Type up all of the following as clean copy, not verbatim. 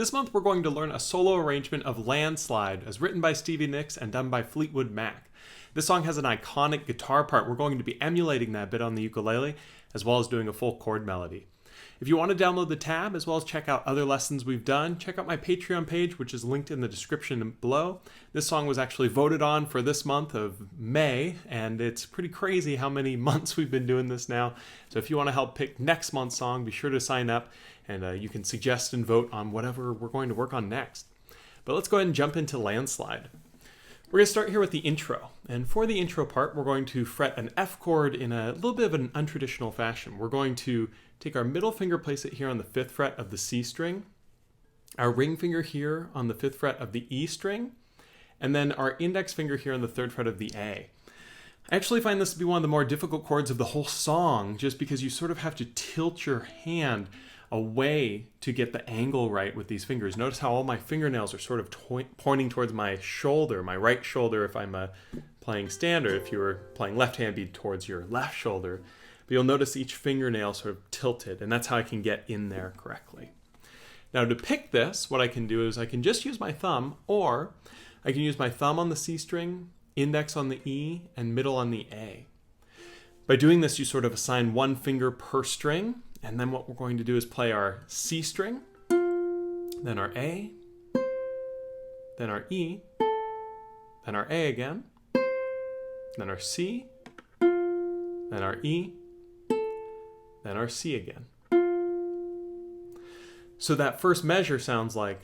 This month we're going to learn a solo arrangement of Landslide as written by Stevie Nicks and done by Fleetwood Mac. This song has an iconic guitar part. We're going to be emulating that bit on the ukulele as well as doing a full chord melody. If you want to download the tab as well as check out other lessons we've done, check out my Patreon page, which is linked in the description below. This song was actually voted on for this month of May, and it's pretty crazy how many months we've been doing this now. So if you want to help pick next month's song, be sure to sign up, and you can suggest and vote on whatever we're going to work on next. But let's go ahead and jump into Landslide. We're going to start here with the intro. And for the intro part, we're going to fret an F chord in a little bit of an untraditional fashion. We're going to take our middle finger, place it here on the 5th fret of the C string, our ring finger here on the 5th fret of the E string, and then our index finger here on the 3rd fret of the A. I actually find this to be one of the more difficult chords of the whole song, just because you sort of have to tilt your hand away to get the angle right with these fingers. Notice how all my fingernails are sort of pointing towards my shoulder, my right shoulder if I'm playing standard. If you were playing left hand, be towards your left shoulder. But you'll notice each fingernail sort of tilted, and that's how I can get in there correctly. Now to pick this, what I can do is I can just use my thumb, or I can use my thumb on the C string, index on the E, and middle on the A. By doing this, you sort of assign one finger per string, and then what we're going to do is play our C string, then our A, then our E, then our A again, then our C, then our E, then our C again. So that first measure sounds like.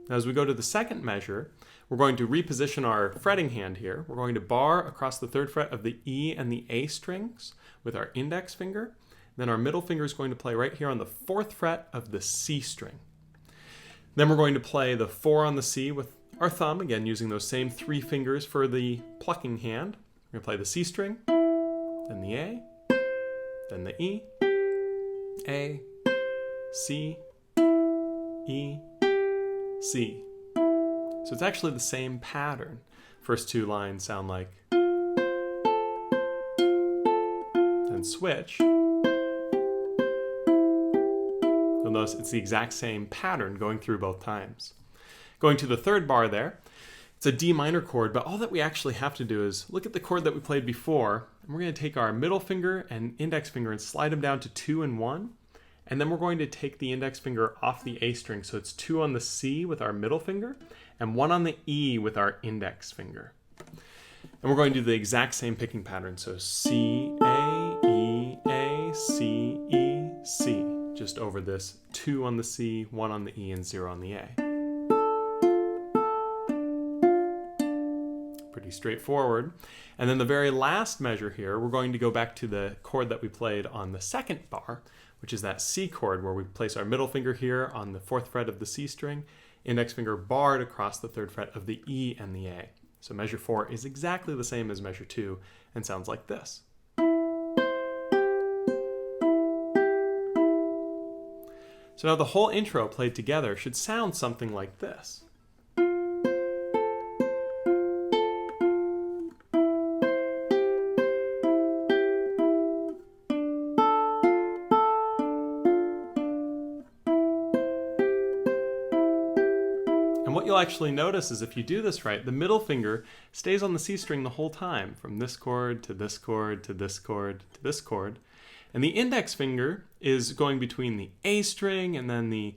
Now as we go to the second measure, we're going to reposition our fretting hand here. We're going to bar across the 3rd fret of the E and the A strings with our index finger. Then our middle finger is going to play right here on the 4th fret of the C string. Then we're going to play the 4 on the C with our thumb, again using those same 3 fingers for the plucking hand. We're going to play the C string, then the A, then the E, A, C, E, C. So it's actually the same pattern. First 2 lines sound like, then switch. You'll notice it's the exact same pattern going through both times. Going to the 3rd bar there, it's a D minor chord, but all that we actually have to do is look at the chord that we played before, and we're going to take our middle finger and index finger and slide them down to 2 and 1. And then we're going to take the index finger off the A string. So it's 2 on the C with our middle finger and 1 on the E with our index finger. And we're going to do the exact same picking pattern. So C, A, E, A, C, E, C. Just over this 2 on the C, 1 on the E, and 0 on the A. Pretty straightforward. And then the very last measure here, we're going to go back to the chord that we played on the 2nd bar, which is that C chord where we place our middle finger here on the 4th fret of the C string, index finger barred across the 3rd fret of the E and the A. So measure 4 is exactly the same as measure 2 and sounds like this. So now the whole intro played together should sound something like this. And what you'll actually notice is if you do this right, the middle finger stays on the C string the whole time, from this chord to this chord to this chord to this chord. And the index finger is going between the A string and then the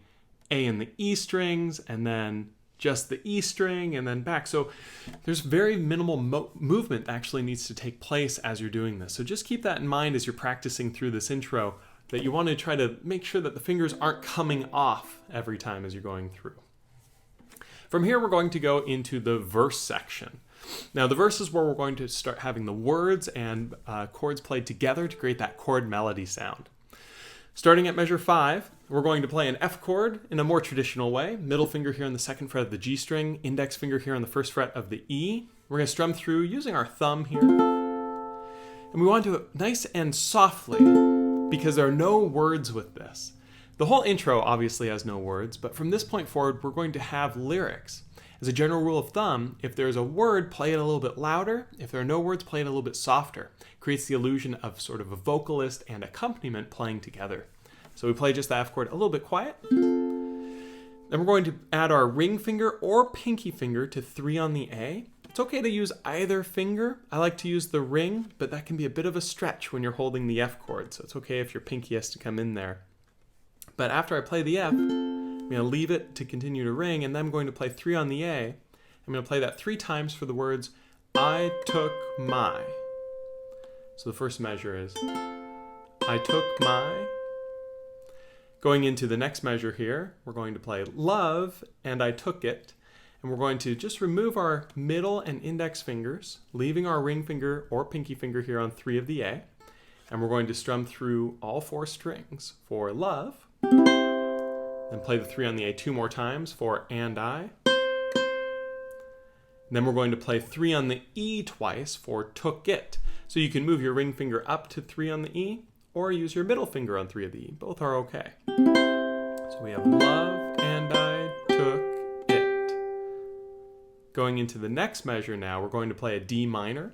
A and the E strings and then just the E string and then back. So there's very minimal movement that actually needs to take place as you're doing this. So just keep that in mind as you're practicing through this intro, that you want to try to make sure that the fingers aren't coming off every time as you're going through. From here, we're going to go into the verse section. Now, the verse is where we're going to start having the words and chords played together to create that chord melody sound. Starting at measure 5, we're going to play an F chord in a more traditional way. Middle finger here on the 2nd fret of the G string, index finger here on the 1st fret of the E. We're going to strum through using our thumb here. And we want to do it nice and softly because there are no words with this. The whole intro obviously has no words, but from this point forward, we're going to have lyrics. As a general rule of thumb, if there's a word, play it a little bit louder. If there are no words, play it a little bit softer. It creates the illusion of sort of a vocalist and accompaniment playing together. So we play just the F chord a little bit quiet. Then we're going to add our ring finger or pinky finger to 3 on the A. It's okay to use either finger. I like to use the ring, but that can be a bit of a stretch when you're holding the F chord, so it's okay if your pinky has to come in there. But after I play the F, I'm going to leave it to continue to ring, and then I'm going to play 3 on the A. I'm going to play that 3 times for the words, I took my. So the first measure is, I took my. Going into the next measure here, we're going to play love, and I took it. And we're going to just remove our middle and index fingers, leaving our ring finger or pinky finger here on 3 of the A. And we're going to strum through all 4 strings for love. Then play the 3 on the A 2 more times for and I. And then we're going to play 3 on the E twice for took it. So you can move your ring finger up to 3 on the E, or use your middle finger on 3 of the E. Both are okay. So we have love and I took it. Going into the next measure now, we're going to play a D minor.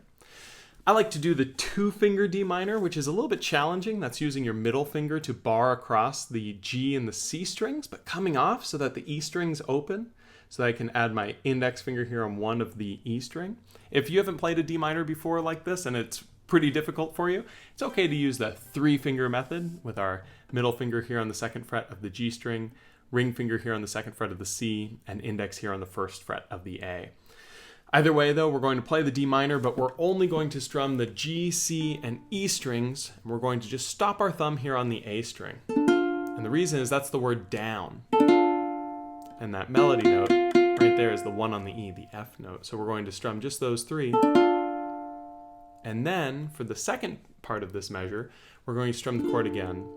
I like to do the 2-finger D minor, which is a little bit challenging. That's using your middle finger to bar across the G and the C strings, but coming off so that the E string's open, so that I can add my index finger here on 1 of the E string. If you haven't played a D minor before like this, and it's pretty difficult for you, it's okay to use the 3-finger method with our middle finger here on the 2nd fret of the G string, ring finger here on the 2nd fret of the C, and index here on the 1st fret of the A. Either way though, we're going to play the D minor, but we're only going to strum the G, C, and E strings, and we're going to just stop our thumb here on the A string. And the reason is that's the word down. And that melody note right there is the 1 on the E, the F note. So we're going to strum just those 3. And then, for the second part of this measure, we're going to strum the chord again.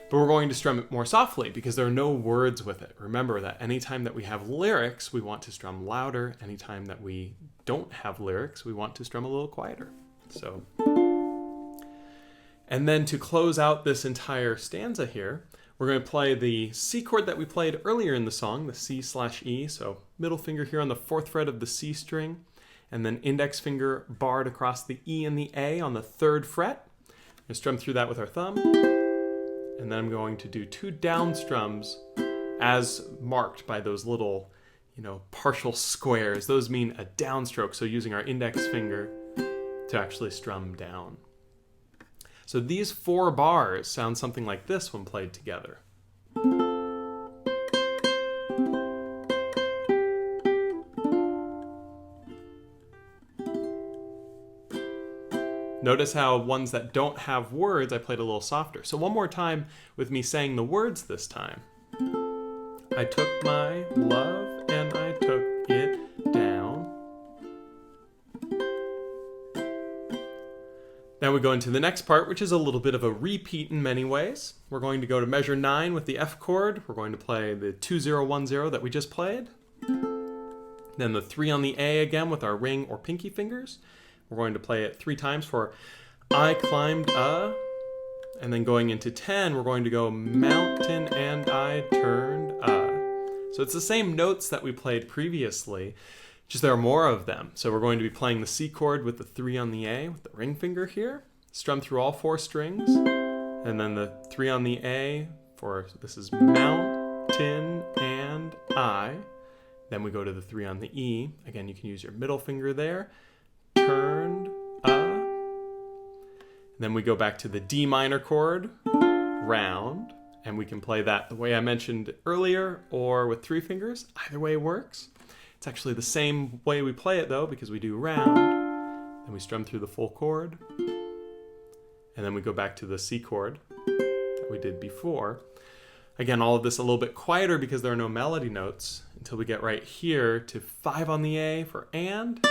But we're going to strum it more softly because there are no words with it. Remember that anytime that we have lyrics, we want to strum louder. Anytime that we don't have lyrics, we want to strum a little quieter. So, and then to close out this entire stanza here, we're going to play the C chord that we played earlier in the song, the C/E. So middle finger here on the 4th fret of the C string, and then index finger barred across the E and the A on the 3rd fret. I'm going to strum through that with our thumb. And then I'm going to do 2 down strums as marked by those little, partial squares. Those mean a downstroke, so using our index finger to actually strum down. So these 4 bars sound something like this when played together. Notice how ones that don't have words, I played a little softer. So one more time with me saying the words this time. I took my love and I took it down. Now we go into the next part, which is a little bit of a repeat in many ways. We're going to go to measure 9 with the F chord. We're going to play the 2-0-1-0 that we just played. Then the 3 on the A again with our ring or pinky fingers. We're going to play it 3 times for I climbed a, and then going into 10, we're going to go mountain and I turned a. So it's the same notes that we played previously, just there are more of them. So we're going to be playing the C chord with the 3 on the A with the ring finger here, strum through all 4 strings, and then the 3 on the A for, this is mountain and I. Then we go to the 3 on the E. Again, you can use your middle finger there. Turned a. Then we go back to the D minor chord, round, and we can play that the way I mentioned earlier or with 3 fingers. Either way works. It's actually the same way we play it though, because we do round, and we strum through the full chord, and then we go back to the C chord that we did before. Again, all of this a little bit quieter because there are no melody notes until we get right here to 5 on the A for and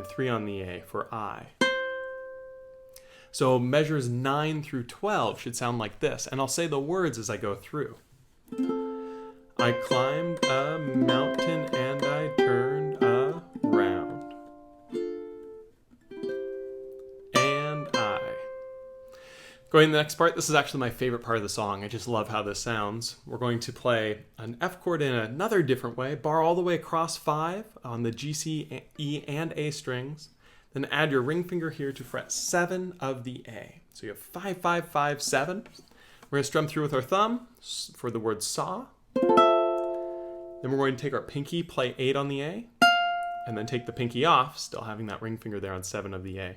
3 on the A for I. So measures 9 through 12 should sound like this, and I'll say the words as I go through. I climbed a mountain and I turned around. And I. Going to the next part, this is actually my favorite part of the song. I just love how this sounds. We're going to play an F chord in another different way, bar all the way across 5 on the G, C, E, and A strings. Then add your ring finger here to fret 7 of the A. So you have 5, 5, 5, 7. We're going to strum through with our thumb for the word saw. Then we're going to take our pinky, play 8 on the A, and then take the pinky off, still having that ring finger there on 7 of the A.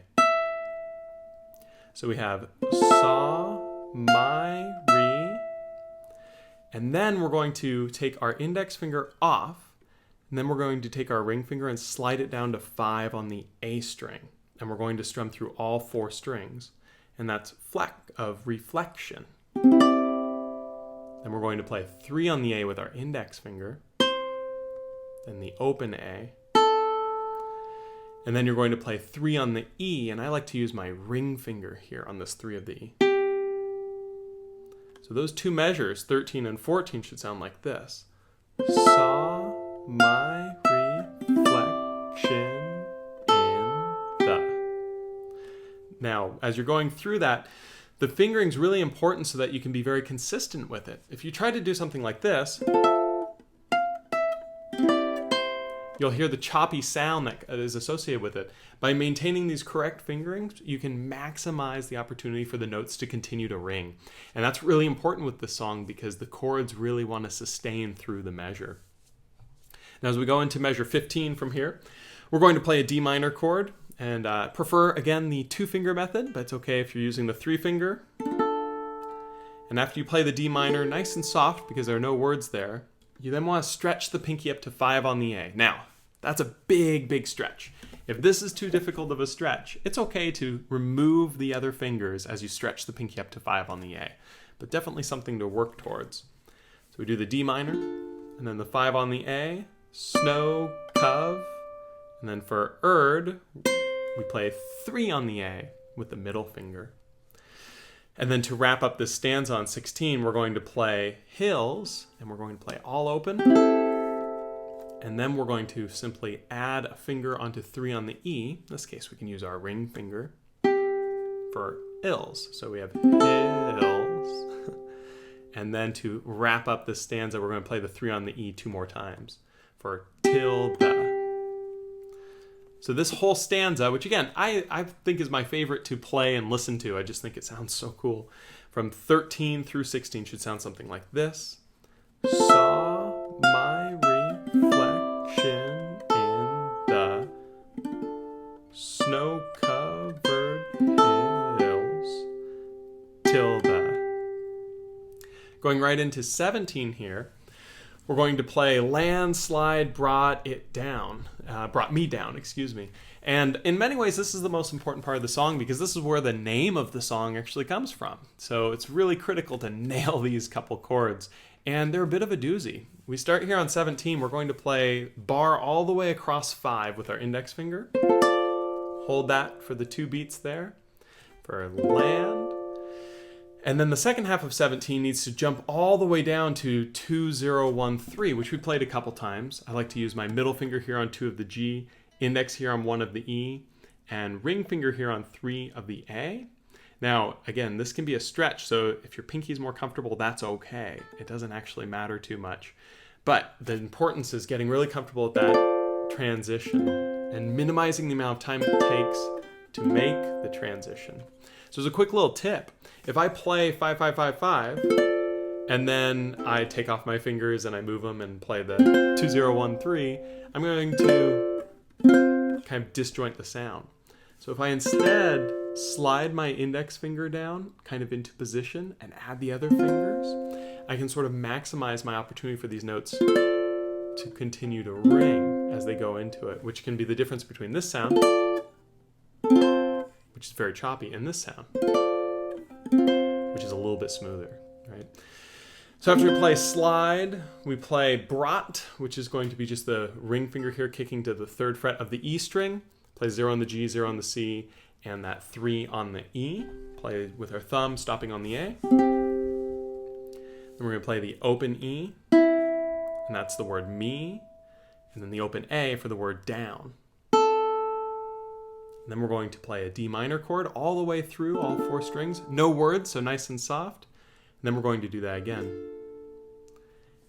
So we have saw, my, re, and then we're going to take our index finger off, and then we're going to take our ring finger and slide it down to 5 on the A string. And we're going to strum through all 4 strings, and that's fleck of reflection. Then we're going to play 3 on the A with our index finger, then the open A, and then you're going to play 3 on the E, and I like to use my ring finger here on this 3 of the E. So those 2 measures, 13 and 14, should sound like this. Saw, my, reflection, in, the. Now, as you're going through that, the fingering's really important so that you can be very consistent with it. If you try to do something like this, you'll hear the choppy sound that is associated with it. By maintaining these correct fingerings, you can maximize the opportunity for the notes to continue to ring. And that's really important with this song because the chords really want to sustain through the measure. Now as we go into measure 15 from here, we're going to play a D minor chord and prefer, again, the 2-finger method, but it's okay if you're using the 3-finger. And after you play the D minor nice and soft because there are no words there, you then want to stretch the pinky up to 5 on the A. Now, that's a big, big stretch. If this is too difficult of a stretch, it's okay to remove the other fingers as you stretch the pinky up to 5 on the A, but definitely something to work towards. So we do the D minor, and then the 5 on the A, snow, cove, and then for erd, we play 3 on the A with the middle finger. And then to wrap up this stanza on 16, we're going to play hills, and we're going to play all open. And then we're going to simply add a finger onto 3 on the E. In this case, we can use our ring finger for ills. So we have hills. And then to wrap up this stanza, we're going to play the 3 on the E 2 more times for tilde. So this whole stanza, which again, I think is my favorite to play and listen to. I just think it sounds so cool. From 13 through 16 should sound something like this. Saw my reflection in the snow-covered hills tilde. Going right into 17 here, we're going to play Landslide brought me down, excuse me. And in many ways, this is the most important part of the song because this is where the name of the song actually comes from. So it's really critical to nail these couple chords. And they're a bit of a doozy. We start here on 17. We're going to play bar all the way across 5 with our index finger. Hold that for the 2 beats there. For land. And then the second half of 17 needs to jump all the way down to 2, 0, 1, 3, which we played a couple times. I like to use my middle finger here on 2 of the G, index here on 1 of the E, and ring finger here on 3 of the A. Now, again, this can be a stretch, so if your pinky is more comfortable, that's okay. It doesn't actually matter too much. But the importance is getting really comfortable with that transition and minimizing the amount of time it takes to make the transition. So as a quick little tip, if I play 5, 5, 5, 5, and then I take off my fingers and I move them and play the 2, 0, 1, 3, I'm going to kind of disjoint the sound. So if I instead slide my index finger down kind of into position and add the other fingers, I can sort of maximize my opportunity for these notes to continue to ring as they go into it, which can be the difference between this sound, which is very choppy, and this sound, which is a little bit smoother, right? So after we play slide, we play brought, which is going to be just the ring finger here kicking to the 3rd fret of the E string. Play 0 on the G, 0 on the C, and that 3 on the E. Play with our thumb, stopping on the A. Then we're going to play the open E, and that's the word me, and then the open A for the word down. And then we're going to play a D minor chord all the way through all 4 strings. No words, so nice and soft. And then we're going to do that again.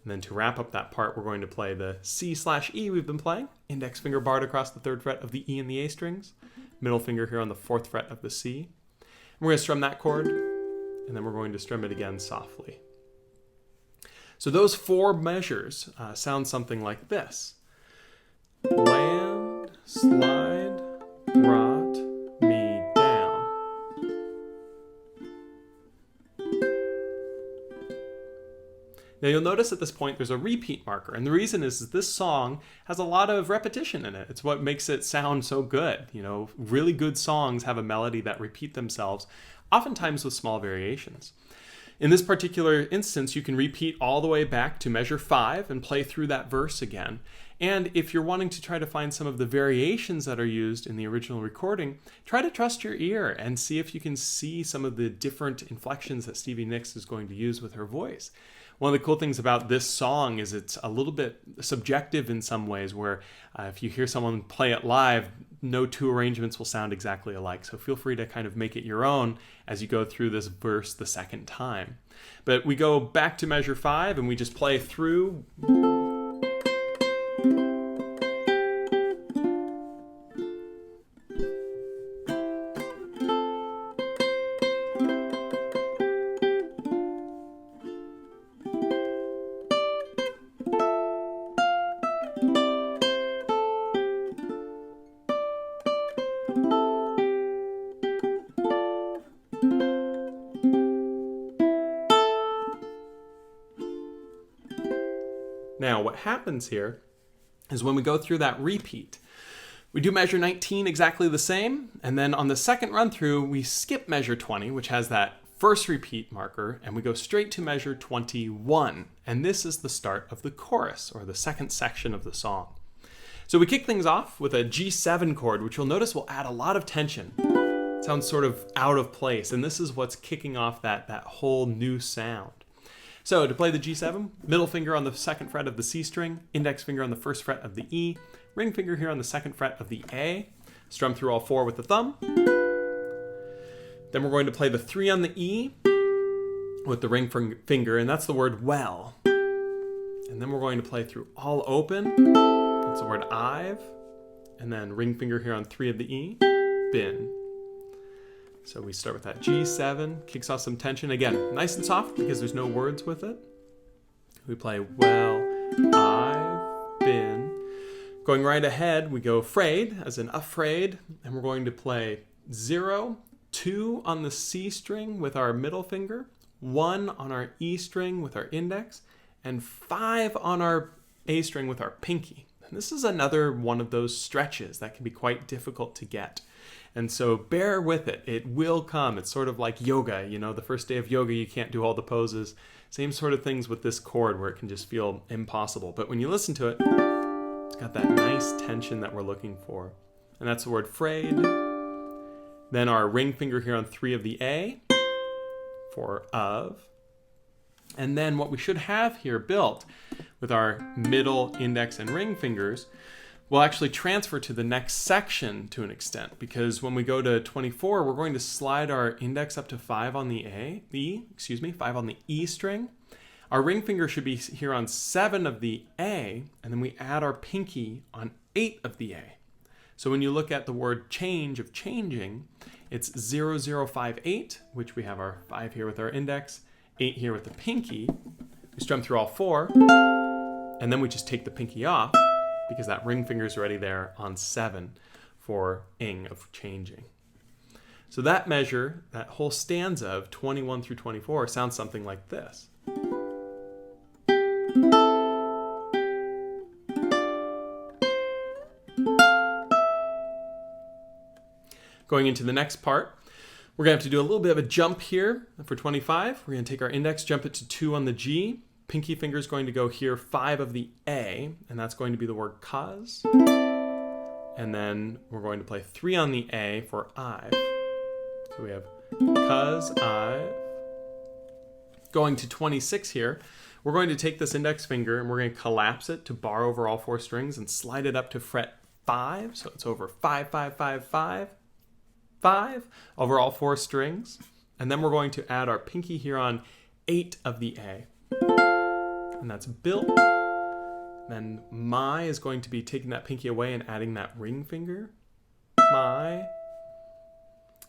And then to wrap up that part, we're going to play the C/E we've been playing. Index finger barred across the 3rd fret of the E and the A strings. Middle finger here on the 4th fret of the C. And we're going to strum that chord, and then we're going to strum it again softly. So those 4 measures sound something like this. Land, slide, brought me down. Now you'll notice at this point there's a repeat marker, and the reason is this song has a lot of repetition in it. It's what makes it sound so good. You know, really good songs have a melody that repeat themselves, oftentimes with small variations. In this particular instance, you can repeat all the way back to measure 5 and play through that verse again. And if you're wanting to try to find some of the variations that are used in the original recording, try to trust your ear and see if you can see some of the different inflections that Stevie Nicks is going to use with her voice. One of the cool things about this song is it's a little bit subjective in some ways, where if you hear someone play it live, no 2 arrangements will sound exactly alike. So feel free to kind of make it your own as you go through this verse the second time. But we go back to measure 5 and we just play through. Now, what happens here is when we go through that repeat, we do measure 19 exactly the same, and then on the second run through, we skip measure 20, which has that first repeat marker, and we go straight to measure 21. And this is the start of the chorus, or the second section of the song. So we kick things off with a G7 chord, which you'll notice will add a lot of tension. It sounds sort of out of place, and this is what's kicking off that whole new sound. So to play the G7, middle finger on the 2nd fret of the C string, index finger on the 1st fret of the E, ring finger here on the 2nd fret of the A, strum through all 4 with the thumb. Then we're going to play the 3 on the E with the ring finger, and that's the word well. And then we're going to play through all open, that's the word I've, and then ring finger here on 3 of the E, been. So we start with that G7, kicks off some tension. Again, nice and soft because there's no words with it. We play well, I've been. Going right ahead, we go frayed, as in afraid, and we're going to play 0, 2 on the C string with our middle finger, 1 on our E string with our index, and 5 on our A string with our pinkie. And this is another one of those stretches that can be quite difficult to get. And so bear with it. It will come. It's sort of like yoga. You know, the first day of yoga, you can't do all the poses. Same sort of things with this chord where it can just feel impossible. But when you listen to it, it's got that nice tension that we're looking for. And that's the word frayed. Then our ring finger here on 3 of the A for of. And then what we should have here built with our middle, index, and ring fingers will actually transfer to the next section to an extent, because when we go to 24, we're going to slide our index up to 5 on the 5 on the E string. Our ring finger should be here on 7 of the A, and then we add our pinkie on 8 of the A. So when you look at the word change of changing, it's 0, 0, 5, 8, which we have our 5 here with our index, 8 here with the pinkie. We strum through all 4, and then we just take the pinkie off, because that ring finger is already there on 7 for ing of changing. So that measure, that whole stanza of 21 through 24 sounds something like this. Going into the next part, we're going to have to do a little bit of a jump here for 25. We're going to take our index, jump it to 2 on the G. Pinkie finger is going to go here 5 of the A, and that's going to be the word cause. And then we're going to play 3 on the A for I've. So we have cause, I've. Going to 26 here, we're going to take this index finger and we're going to collapse it to bar over all 4 strings and slide it up to fret 5. So it's over 5, 5, 5, 5, 5 over all 4 strings. And then we're going to add our pinky here on 8 of the A. And that's built. Then my is going to be taking that pinky away and adding that ring finger. My.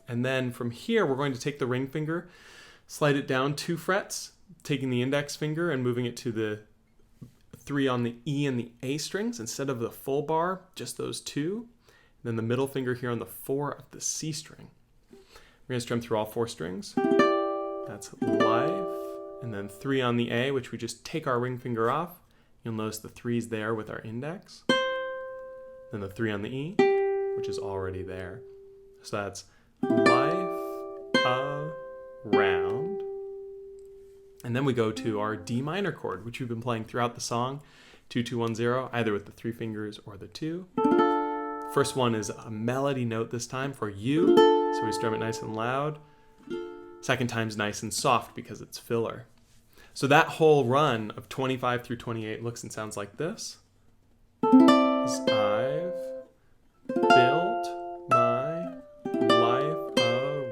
And then from here, we're going to take the ring finger, slide it down 2 frets, taking the index finger and moving it to the 3 on the E and the A strings instead of the full bar, just those 2. Then the middle finger here on the 4 of the C string. We're going to strum through all 4 strings. That's life. And then 3 on the A, which we just take our ring finger off. You'll notice the 3's there with our index. Then the 3 on the E, which is already there. So that's life around. And then we go to our D minor chord, which we've been playing throughout the song. 2-2-1-0, either with the 3 fingers or the 2. First one is a melody note this time for you. So we strum it nice and loud. Second time's nice and soft because it's filler. So that whole run of 25 through 28 looks and sounds like this. I've built my life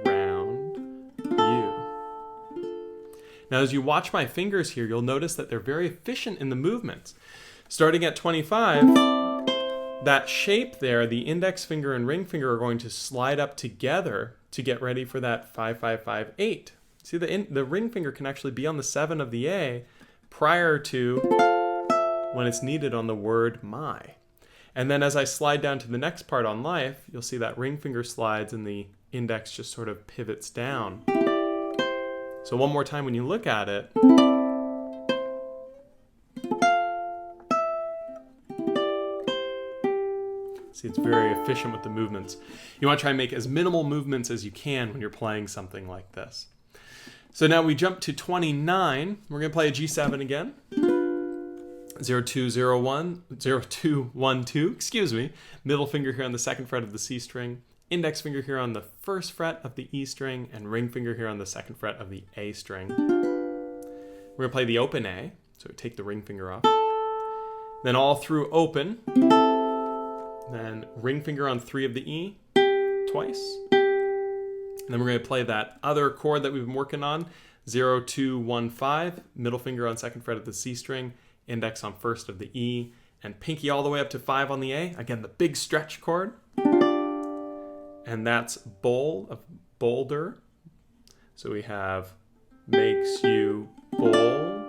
around you. Now as you watch my fingers here, you'll notice that they're very efficient in the movements. Starting at 25, that shape there, the index finger and ring finger are going to slide up together to get ready for that 5-5-5-8. See, the ring finger can actually be on the 7 of the A prior to when it's needed on the word my. And then as I slide down to the next part on life, you'll see that ring finger slides and the index just sort of pivots down. So one more time when you look at it, see, it's very efficient with the movements. You want to try and make as minimal movements as you can when you're playing something like this. So now we jump to 29. We're going to play a G7 again. 0-2-0-1, 0-2-1-2, excuse me. Middle finger here on the 2nd fret of the C string. Index finger here on the 1st fret of the E string. And ring finger here on the 2nd fret of the A string. We're going to play the open A. So we take the ring finger off. Then all through open. Then ring finger on 3 of the E twice. And then we're going to play that other chord that we've been working on, 0-2-1-5, middle finger on 2nd fret of the C string, index on 1st of the E, and pinky all the way up to 5 on the A. Again, the big stretch chord. And that's bolder. So we have makes you bold.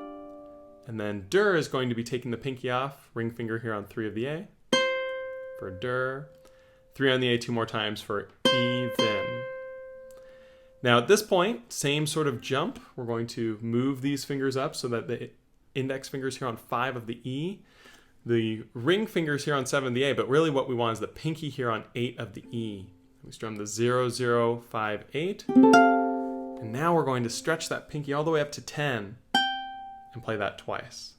And then der is going to be taking the pinky off, ring finger here on 3 of the A for der. 3 on the A 2 more times for even. Now at this point, same sort of jump. We're going to move these fingers up so that the index fingers here on 5 of the E, the ring fingers here on 7 of the A, but really what we want is the pinky here on 8 of the E. We strum the 0-0-5-8. And now we're going to stretch that pinky all the way up to 10 and play that twice.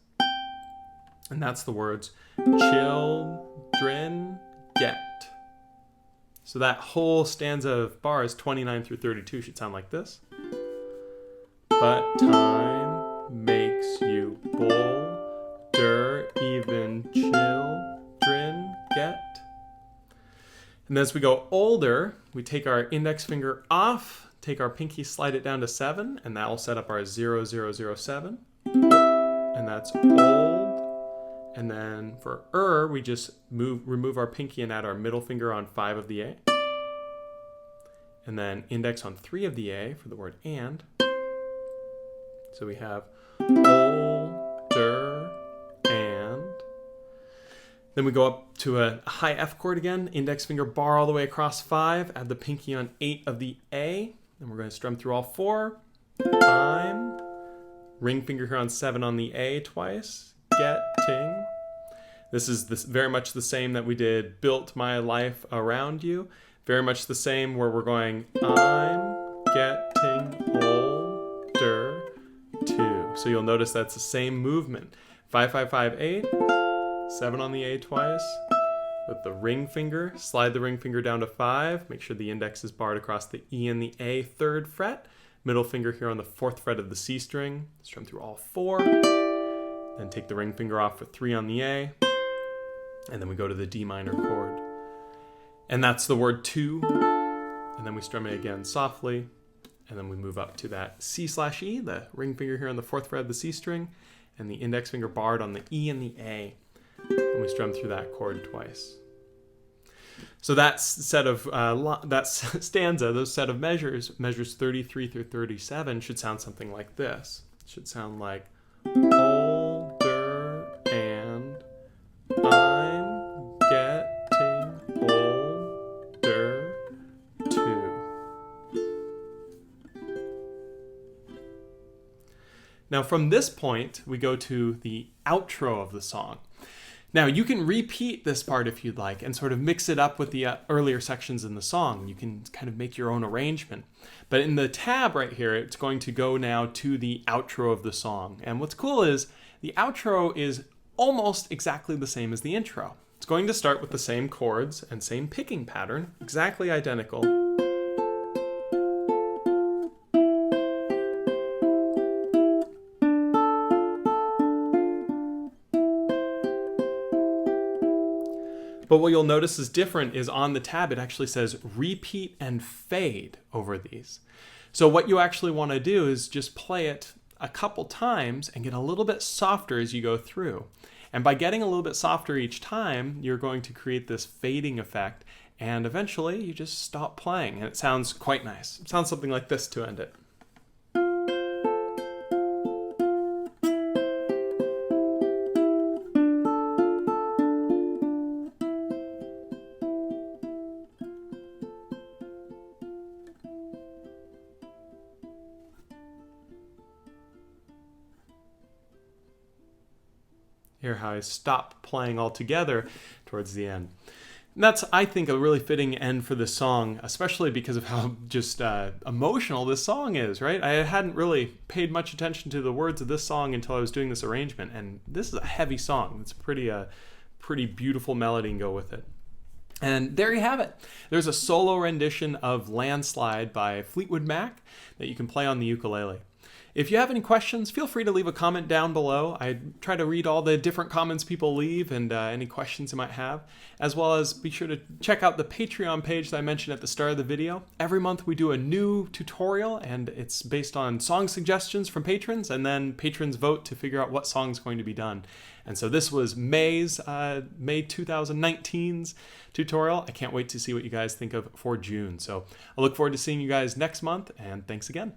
And that's the words children get. So that whole stanza of bars 29 through 32 should sound like this. But time makes you bolder, even children get. And as we go older, we take our index finger off, take our pinky, slide it down to 7, and that will set up our 0-0-0-7. And that's old. And then for we just remove our pinky and add our middle finger on 5 of the A. And then index on 3 of the A for the word and. So we have older and. Then we go up to a high F chord again, index finger bar all the way across 5, add the pinky on 8 of the A. And we're going to strum through all 4. I'm. Ring finger here on 7 on the A twice. Getting. This is very much the same that we did built my life around you. Very much the same where we're going I'm getting older too. So you'll notice that's the same movement. 5-5-5-8, 7 on the A twice. With the ring finger, slide the ring finger down to 5. Make sure the index is barred across the E and the A 3rd fret. Middle finger here on the 4th fret of the C string. Strum through all 4. Then take the ring finger off for 3 on the A. And then we go to the D minor chord. And that's the word to. and then we strum it again softly, and then we move up to that C/E, the ring finger here on the 4th fret of the C string, and the index finger barred on the E and the A, and we strum through that chord twice. So that set of that stanza, those set of measures 33 through 37, should sound something like this. It should sound like older and I'm getting older too. Now from this point, we go to the outro of the song. Now you can repeat this part if you'd like and sort of mix it up with the earlier sections in the song. You can kind of make your own arrangement. But in the tab right here, it's going to go now to the outro of the song. And what's cool is the outro is almost exactly the same as the intro. It's going to start with the same chords and same picking pattern, exactly identical. But what you'll notice is different is on the tab, it actually says repeat and fade over these. So what you actually want to do is just play it a couple times and get a little bit softer as you go through. And by getting a little bit softer each time, you're going to create this fading effect, and eventually you just stop playing and it sounds quite nice. It sounds something like this to end it. Hear how I stop playing altogether towards the end. And that's, I think, a really fitting end for this song, especially because of how just emotional this song is, right? I hadn't really paid much attention to the words of this song until I was doing this arrangement, and this is a heavy song. It's a pretty beautiful melody and go with it. And there you have it. There's a solo rendition of Landslide by Fleetwood Mac that you can play on the ukulele. If you have any questions, feel free to leave a comment down below. I try to read all the different comments people leave and any questions you might have, as well as be sure to check out the Patreon page that I mentioned at the start of the video. Every month we do a new tutorial, and it's based on song suggestions from patrons, and then patrons vote to figure out what song is going to be done. And so this was May 2019's tutorial. I can't wait to see what you guys think of for June. So I look forward to seeing you guys next month, and thanks again.